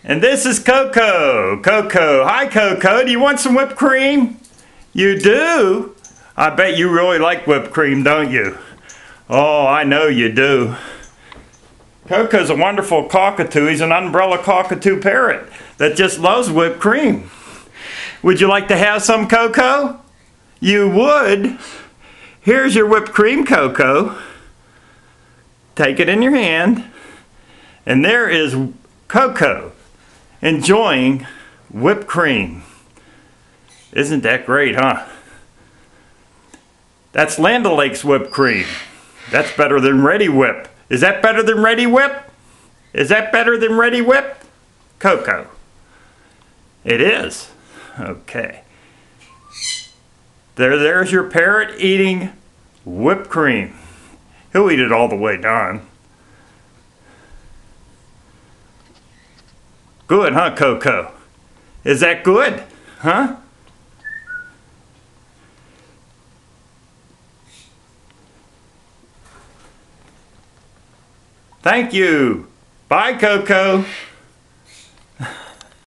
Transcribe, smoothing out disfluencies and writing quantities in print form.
And this is CoCo. CoCo. Hi, CoCo. Do you want some whipped cream? You do? I bet you really like whipped cream, don't you? Oh, I know you do. CoCo's a wonderful cockatoo. He's an umbrella cockatoo parrot that just loves whipped cream. Would you like to have some, CoCo? You would? Here's your whipped cream, CoCo. Take it in your hand. And there is CoCo enjoying whipped cream. Isn't that great, huh? That's Land O'Lakes whipped cream. That's better than Ready Whip. Is that better than Ready Whip? Is that better than Ready Whip? CoCo. It is. Okay. There's your parrot eating whipped cream. He'll eat it all the way down. Good, huh, CoCo? Is that good? Huh? Thank you. Bye, CoCo.